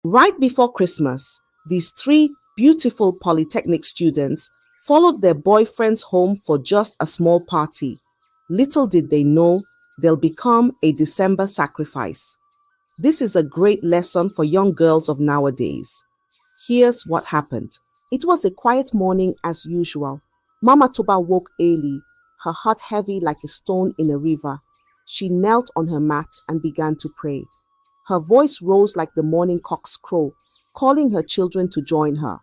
Right before Christmas, these three beautiful polytechnic students followed their boyfriends home for just a small party. Little did they know they'll become a December sacrifice. This is a great lesson for young girls of nowadays. Here's what happened. It was a quiet morning as usual. Mama Toba woke early, her heart heavy like a stone in a river. She knelt on her mat and began to pray. Her voice rose like the morning cock's crow, calling her children to join her.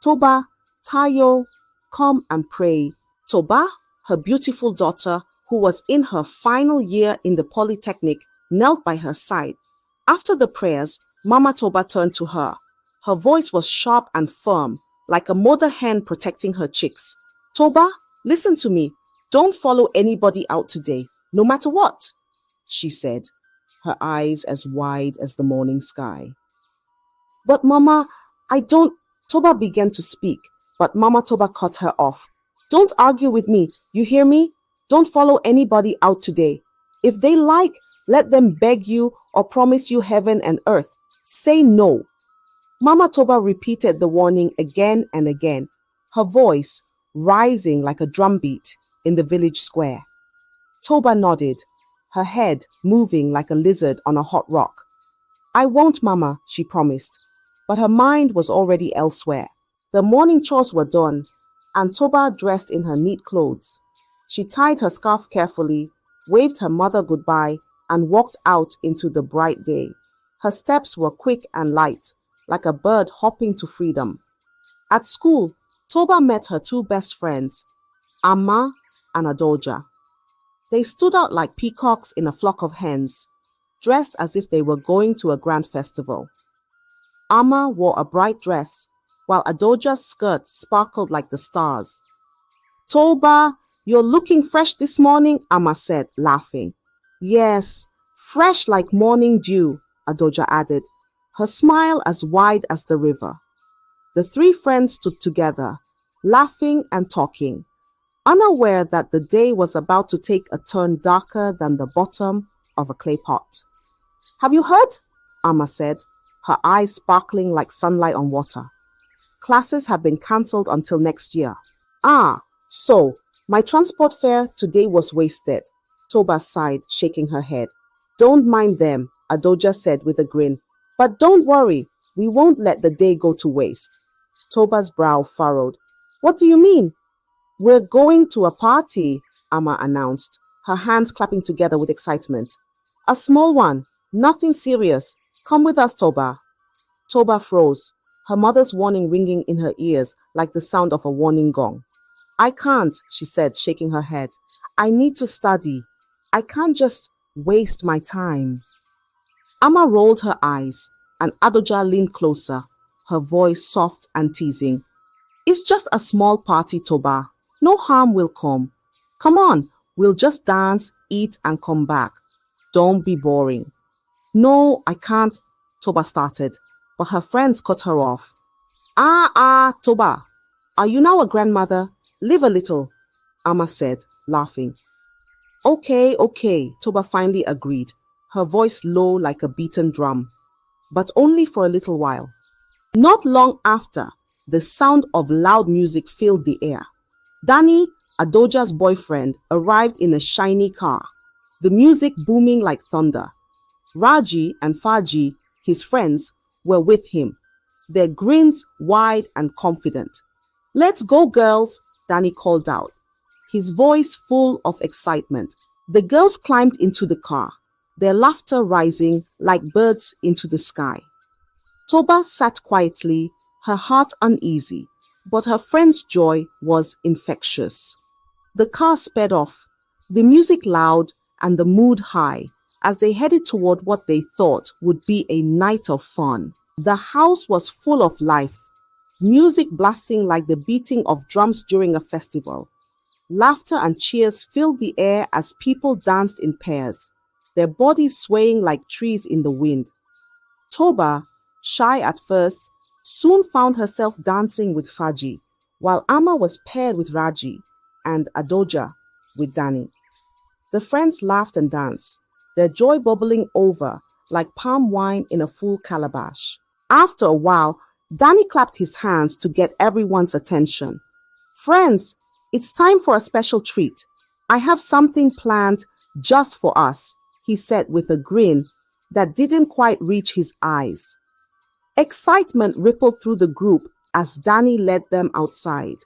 Toba, Tayo, come and pray. Toba, her beautiful daughter, who was in her final year in the polytechnic, knelt by her side. After the prayers, Mama Toba turned to her. Her voice was sharp and firm, like a mother hen protecting her chicks. Toba, listen to me. Don't follow anybody out today, no matter what, she said, her eyes as wide as the morning sky. But Mama, I don't... Toba began to speak, but Mama Toba cut her off. Don't argue with me, you hear me? Don't follow anybody out today. If they like, let them beg you or promise you heaven and earth. Say no. Mama Toba repeated the warning again and again, her voice rising like a drumbeat in the village square. Toba nodded, her head moving like a lizard on a hot rock. I won't, Mama, she promised, but her mind was already elsewhere. The morning chores were done, and Toba dressed in her neat clothes. She tied her scarf carefully, waved her mother goodbye, and walked out into the bright day. Her steps were quick and light, like a bird hopping to freedom. At school, Toba met her two best friends, Amma and Adoja. They stood out like peacocks in a flock of hens, dressed as if they were going to a grand festival. Amma wore a bright dress, while Adoja's skirt sparkled like the stars. Toba, you're looking fresh this morning, Amma said, laughing. Yes, fresh like morning dew, Adoja added, her smile as wide as the river. The three friends stood together, laughing and talking, unaware that the day was about to take a turn darker than the bottom of a clay pot. Have you heard? Amma said, her eyes sparkling like sunlight on water. Classes have been cancelled until next year. Ah, so my transport fare today was wasted, Toba sighed, shaking her head. Don't mind them, Adoja said with a grin. But don't worry, we won't let the day go to waste. Toba's brow furrowed. What do you mean? We're going to a party, Amma announced, her hands clapping together with excitement. A small one, nothing serious. Come with us, Toba. Toba froze, her mother's warning ringing in her ears like the sound of a warning gong. I can't, she said, shaking her head. I need to study. I can't just waste my time. Amma rolled her eyes, and Adoja leaned closer, her voice soft and teasing. It's just a small party, Toba. No harm will come. Come on, we'll just dance, eat, and come back. Don't be boring. No, I can't, Toba started, but her friends cut her off. Toba, are you now a grandmother? Live a little, Amma said, laughing. Okay, Toba finally agreed, her voice low like a beaten drum, but only for a little while. Not long after, the sound of loud music filled the air. Danny, Adoja's boyfriend, arrived in a shiny car, the music booming like thunder. Raji and Faji, his friends, were with him, their grins wide and confident. Let's go, girls, Danny called out, his voice full of excitement. The girls climbed into the car, their laughter rising like birds into the sky. Toba sat quietly, her heart uneasy, but her friend's joy was infectious. The car sped off, the music loud and the mood high, as they headed toward what they thought would be a night of fun. The house was full of life, music blasting like the beating of drums during a festival. Laughter and cheers filled the air as people danced in pairs, their bodies swaying like trees in the wind. Toba, shy at first, soon found herself dancing with Faji, while Amma was paired with Raji and Adoja with Danny. The friends laughed and danced, their joy bubbling over like palm wine in a full calabash. After a while, Danny clapped his hands to get everyone's attention. "Friends, it's time for a special treat. I have something planned just for us," he said with a grin that didn't quite reach his eyes. Excitement rippled through the group as Danny led them outside.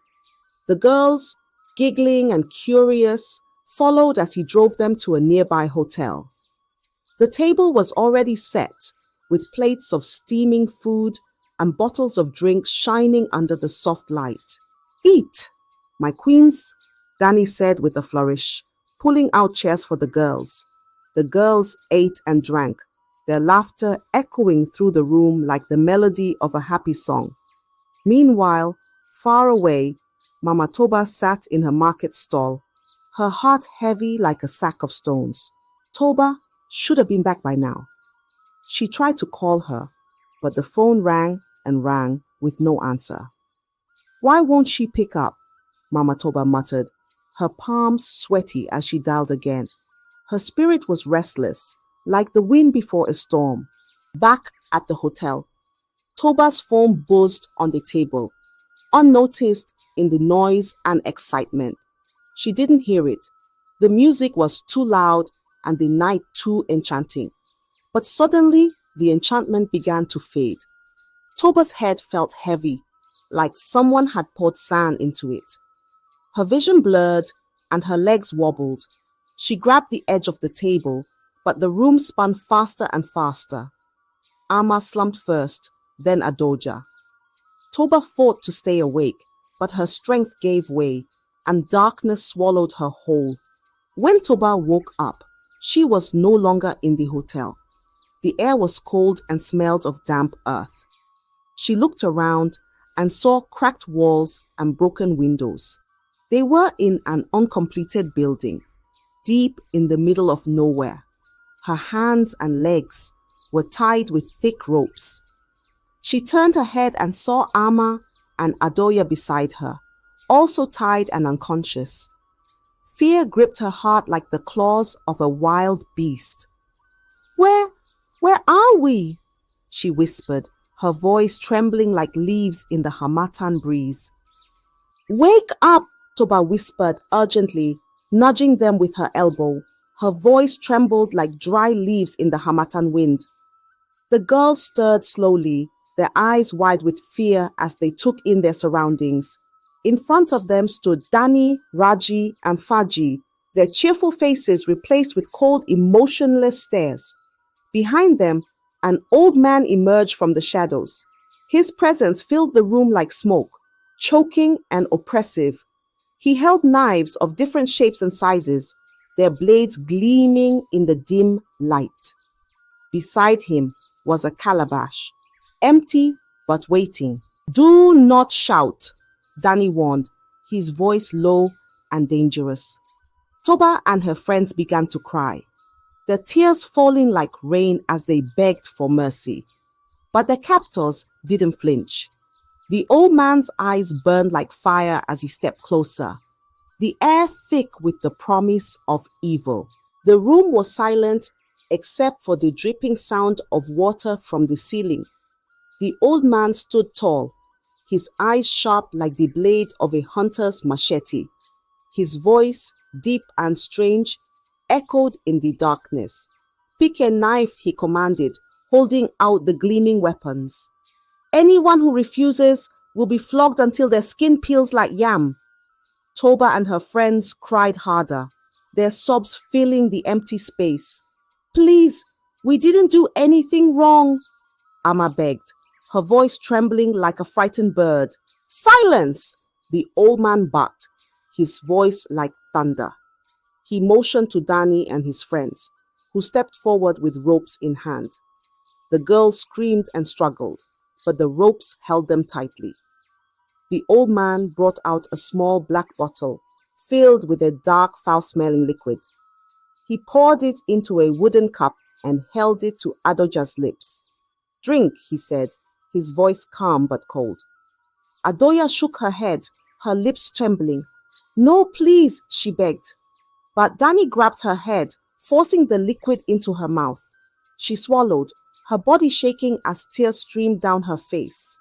The girls, giggling and curious, followed as he drove them to a nearby hotel. The table was already set, with plates of steaming food and bottles of drinks shining under the soft light. "Eat, my queens," Danny said with a flourish, pulling out chairs for the girls. The girls ate and drank, their laughter echoing through the room like the melody of a happy song. Meanwhile, far away, Mama Toba sat in her market stall, her heart heavy like a sack of stones. Toba should have been back by now. She tried to call her, but the phone rang and rang with no answer. "Why won't she pick up?" Mama Toba muttered, her palms sweaty as she dialed again. Her spirit was restless, like the wind before a storm. Back at the hotel, Toba's phone buzzed on the table, unnoticed in the noise and excitement. She didn't hear it. The music was too loud and the night too enchanting. But suddenly, the enchantment began to fade. Toba's head felt heavy, like someone had poured sand into it. Her vision blurred and her legs wobbled. She grabbed the edge of the table, but the room spun faster and faster. Amma slumped first, then Adoja. Toba fought to stay awake, but her strength gave way, and darkness swallowed her whole. When Toba woke up, she was no longer in the hotel. The air was cold and smelled of damp earth. She looked around and saw cracked walls and broken windows. They were in an uncompleted building, deep in the middle of nowhere. Her hands and legs were tied with thick ropes. She turned her head and saw Amma and Adoya beside her, also tied and unconscious. Fear gripped her heart like the claws of a wild beast. Where are we?" she whispered, her voice trembling like leaves in the Hamatan breeze. "Wake up," Toba whispered urgently, nudging them with her elbow. Her voice trembled like dry leaves in the Hamatan wind. The girls stirred slowly, their eyes wide with fear as they took in their surroundings. In front of them stood Dani, Raji, and Faji, their cheerful faces replaced with cold, emotionless stares. Behind them, an old man emerged from the shadows. His presence filled the room like smoke, choking and oppressive. He held knives of different shapes and sizes, their blades gleaming in the dim light. Beside him was a calabash, empty but waiting. "Do not shout," Danny warned, his voice low and dangerous. Toba and her friends began to cry, their tears falling like rain as they begged for mercy. But their captors didn't flinch. The old man's eyes burned like fire as he stepped closer, the air thick with the promise of evil. The room was silent except for the dripping sound of water from the ceiling. The old man stood tall, his eyes sharp like the blade of a hunter's machete. His voice, deep and strange, echoed in the darkness. "Pick a knife," he commanded, holding out the gleaming weapons. "Anyone who refuses will be flogged until their skin peels like yam." Toba and her friends cried harder, their sobs filling the empty space. "Please, we didn't do anything wrong," Amma begged, her voice trembling like a frightened bird. "Silence!" the old man barked, his voice like thunder. He motioned to Danny and his friends, who stepped forward with ropes in hand. The girls screamed and struggled, but the ropes held them tightly. The old man brought out a small black bottle filled with a dark, foul-smelling liquid. He poured it into a wooden cup and held it to Adoja's lips. "Drink," he said, his voice calm but cold. Adoya shook her head, her lips trembling. "No, please," she begged. But Danny grabbed her head, forcing the liquid into her mouth. She swallowed, her body shaking as tears streamed down her face.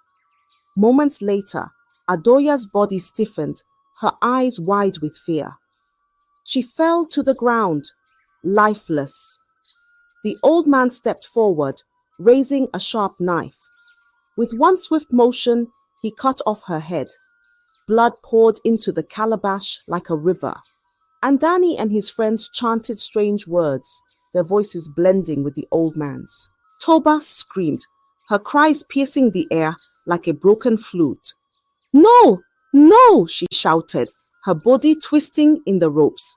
Moments later, Adoya's body stiffened, her eyes wide with fear. She fell to the ground, lifeless. The old man stepped forward, raising a sharp knife. With one swift motion, he cut off her head. Blood poured into the calabash like a river. And Danny and his friends chanted strange words, their voices blending with the old man's. Toba screamed, her cries piercing the air like a broken flute. "No! No!" she shouted, her body twisting in the ropes.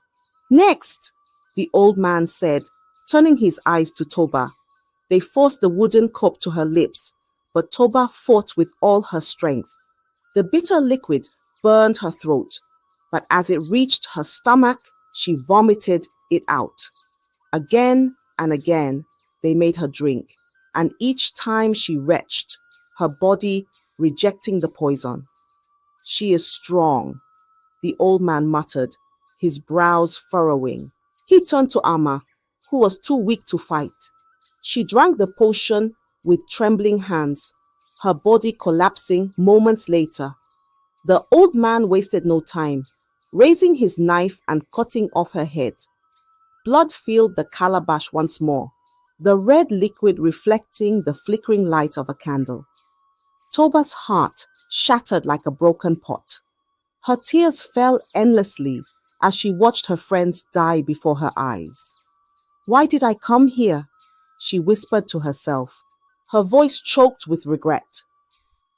"Next!" the old man said, turning his eyes to Toba. They forced the wooden cup to her lips, but Toba fought with all her strength. The bitter liquid burned her throat, but as it reached her stomach, she vomited it out. Again and again, they made her drink, and each time she retched, her body rejecting the poison. "She is strong," the old man muttered, his brows furrowing. He turned to Amma, who was too weak to fight. She drank the potion with trembling hands, her body collapsing moments later. The old man wasted no time, raising his knife and cutting off her head. Blood filled the calabash once more, the red liquid reflecting the flickering light of a candle. Toba's heart shattered like a broken pot. Her tears fell endlessly as she watched her friends die before her eyes. "Why did I come here?" she whispered to herself, her voice choked with regret.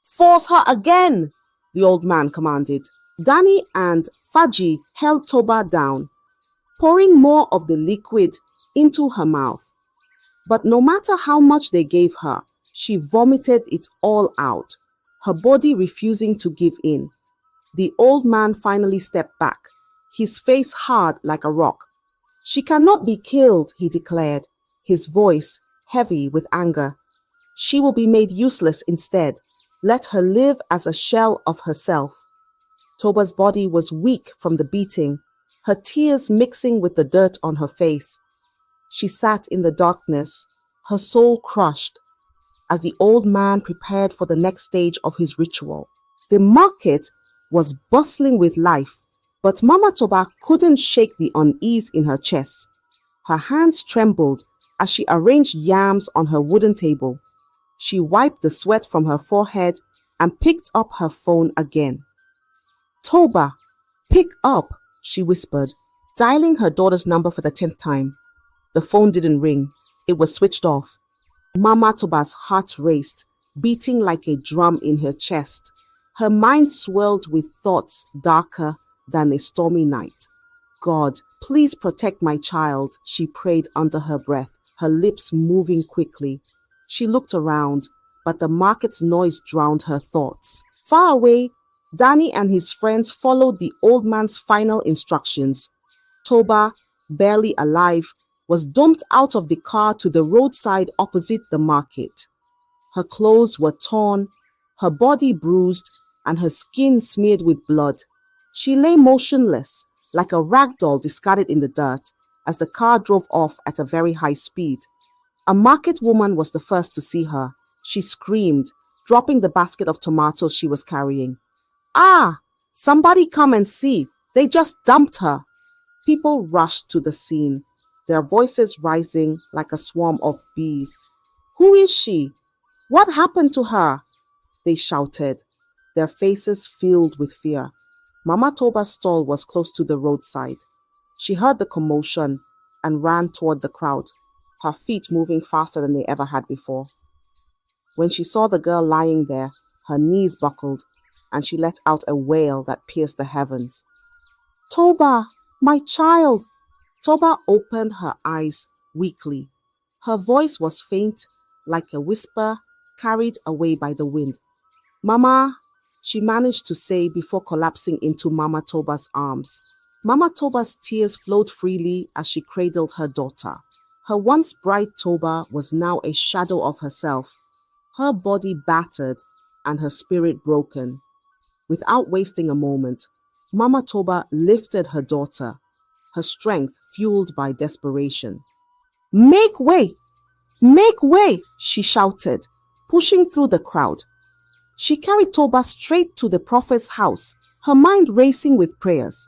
"Force her again!" the old man commanded. Danny and Faji held Toba down, pouring more of the liquid into her mouth. But no matter how much they gave her, she vomited it all out, her body refusing to give in. The old man finally stepped back, his face hard like a rock. "She cannot be killed," he declared, his voice heavy with anger. "She will be made useless instead. Let her live as a shell of herself." Toba's body was weak from the beating, her tears mixing with the dirt on her face. She sat in the darkness, her soul crushed, as the old man prepared for the next stage of his ritual. The market was bustling with life, but Mama Toba couldn't shake the unease in her chest. Her hands trembled as she arranged yams on her wooden table. She wiped the sweat from her forehead and picked up her phone again. "Toba, pick up," she whispered, dialing her daughter's number for the 10th time. The phone didn't ring. It was switched off. Mama Toba's heart raced, beating like a drum in her chest. Her mind swirled with thoughts darker than a stormy night. "God, please protect my child," she prayed under her breath, her lips moving quickly. She looked around, but the market's noise drowned her thoughts. Far away, Danny and his friends followed the old man's final instructions. Toba, barely alive, was dumped out of the car to the roadside opposite the market. Her clothes were torn, her body bruised, and her skin smeared with blood. She lay motionless, like a rag doll discarded in the dirt, as the car drove off at a very high speed. A market woman was the first to see her. She screamed, dropping the basket of tomatoes she was carrying. "Ah! Somebody come and see! They just dumped her!" People rushed to the scene, their voices rising like a swarm of bees. "Who is she? What happened to her?" they shouted, their faces filled with fear. Mama Toba's stall was close to the roadside. She heard the commotion and ran toward the crowd, her feet moving faster than they ever had before. When she saw the girl lying there, her knees buckled, and she let out a wail that pierced the heavens. "Toba, my child!" Toba opened her eyes weakly. Her voice was faint, like a whisper carried away by the wind. "Mama," she managed to say before collapsing into Mama Toba's arms. Mama Toba's tears flowed freely as she cradled her daughter. Her once bright Toba was now a shadow of herself, her body battered and her spirit broken. Without wasting a moment, Mama Toba lifted her daughter, her strength fueled by desperation. "Make way! "Make way!" she shouted, pushing through the crowd. She carried Toba straight to the prophet's house, her mind racing with prayers.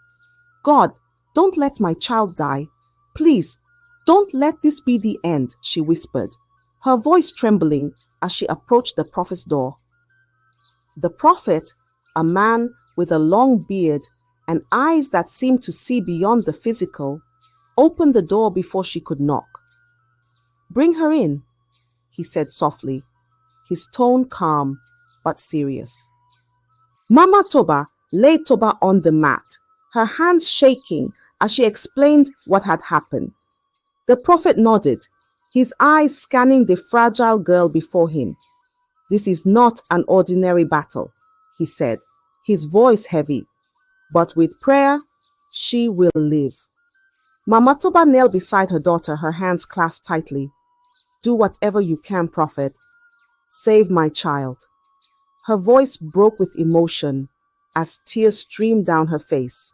"God, don't let my child die. Please, don't let this be the end," she whispered, her voice trembling as she approached the prophet's door. The prophet, a man with a long beard and eyes that seemed to see beyond the physical, opened the door before she could knock. "Bring her in," he said softly, his tone calm but serious. Mama Toba laid Toba on the mat, her hands shaking as she explained what had happened. The prophet nodded, his eyes scanning the fragile girl before him. "This is not an ordinary battle," he said, his voice heavy. "But with prayer, she will live." Mama Toba knelt beside her daughter, her hands clasped tightly. "Do whatever you can, prophet. Save my child." Her voice broke with emotion as tears streamed down her face.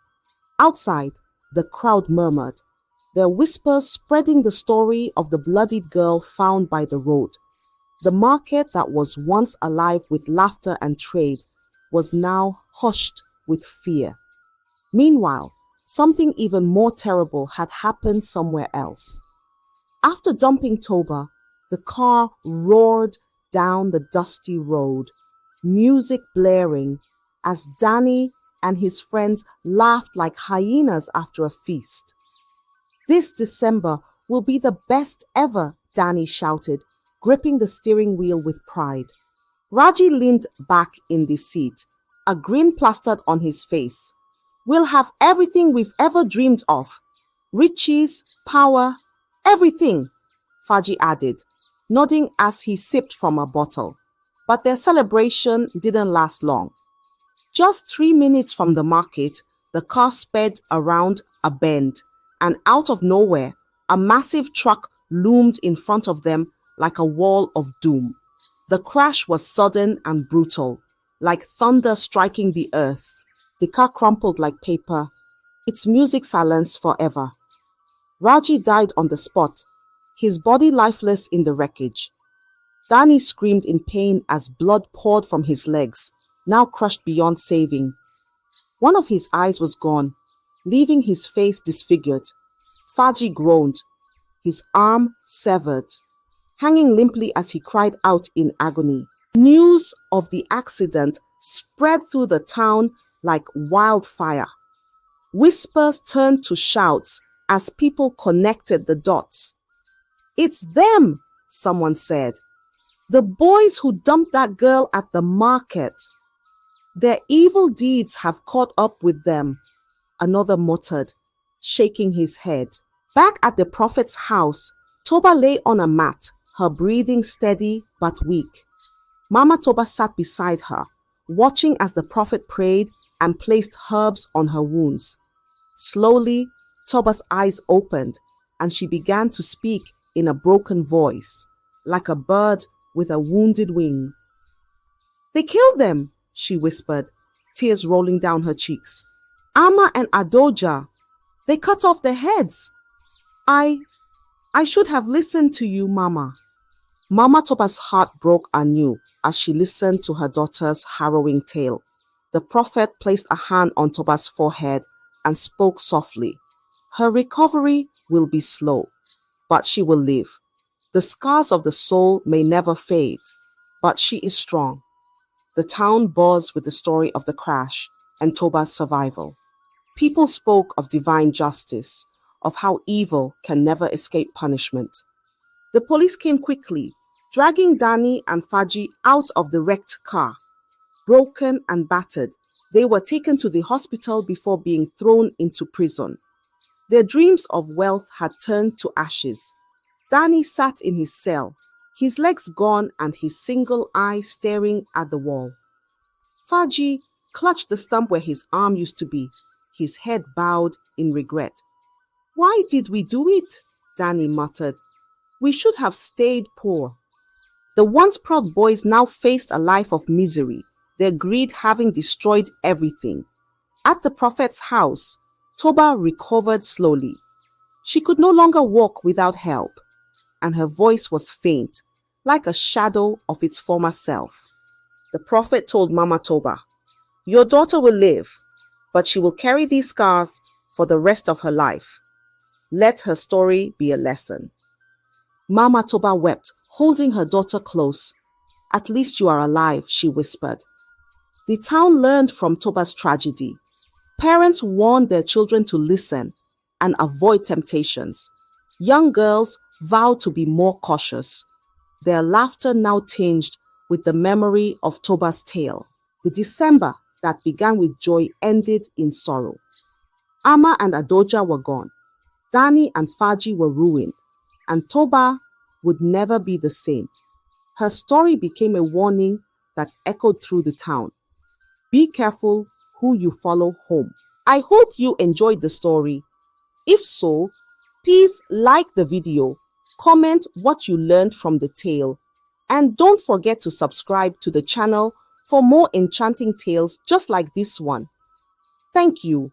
Outside, the crowd murmured, their whispers spreading the story of the bloodied girl found by the road. The market that was once alive with laughter and trade was now hushed with fear. Meanwhile, something even more terrible had happened somewhere else. After dumping Toba, the car roared down the dusty road, music blaring as Danny and his friends laughed like hyenas after a feast. "This December will be the best ever," Danny shouted, gripping the steering wheel with pride. Raji leaned back in the seat, a grin plastered on his face. "We'll have everything we've ever dreamed of. Riches, power, everything," Faji added, nodding as he sipped from a bottle. But their celebration didn't last long. Just 3 minutes from the market, the car sped around a bend, and out of nowhere, a massive truck loomed in front of them like a wall of doom. The crash was sudden and brutal, like thunder striking the earth. The car crumpled like paper, its music silenced forever. Raji died on the spot, his body lifeless in the wreckage. Danny screamed in pain as blood poured from his legs, now crushed beyond saving. One of his eyes was gone, leaving his face disfigured. Faji groaned, his arm severed, hanging limply as he cried out in agony. News of the accident spread through the town like wildfire. Whispers turned to shouts as people connected the dots. "It's them," someone said. "The boys who dumped that girl at the market. Their evil deeds have caught up with them," another muttered, shaking his head. Back at the prophet's house, Toba lay on a mat, her breathing steady but weak. Mama Toba sat beside her, watching as the prophet prayed and placed herbs on her wounds. Slowly, Toba's eyes opened and she began to speak in a broken voice, like a bird with a wounded wing. "They killed them," she whispered, tears rolling down her cheeks. "Amma and Adoja, they cut off their heads. I should have listened to you, Mama." Mama Toba's heart broke anew as she listened to her daughter's harrowing tale. The prophet placed a hand on Toba's forehead and spoke softly. "Her recovery will be slow, but she will live. The scars of the soul may never fade, but she is strong." The town buzzed with the story of the crash and Toba's survival. People spoke of divine justice, of how evil can never escape punishment. The police came quickly, dragging Danny and Faji out of the wrecked car. Broken and battered, they were taken to the hospital before being thrown into prison. Their dreams of wealth had turned to ashes. Danny sat in his cell, his legs gone and his single eye staring at the wall. Faji clutched the stump where his arm used to be, his head bowed in regret. "Why did we do it?" Danny muttered. "We should have stayed poor." The once proud boys now faced a life of misery, their greed having destroyed everything. At the prophet's house, Toba recovered slowly. She could no longer walk without help, and her voice was faint, like a shadow of its former self. The prophet told Mama Toba, "Your daughter will live, but she will carry these scars for the rest of her life. Let her story be a lesson." Mama Toba wept, holding her daughter close. "At least you are alive," she whispered. The town learned from Toba's tragedy. Parents warned their children to listen and avoid temptations. Young girls vowed to be more cautious. Their laughter now tinged with the memory of Toba's tale. The December that began with joy ended in sorrow. Amma and Adoja were gone. Dani and Faji were ruined, and Toba would never be the same. Her story became a warning that echoed through the town. Be careful who you follow home. I hope you enjoyed the story. If so, please like the video, comment what you learned from the tale, and don't forget to subscribe to the channel for more enchanting tales just like this one. Thank you.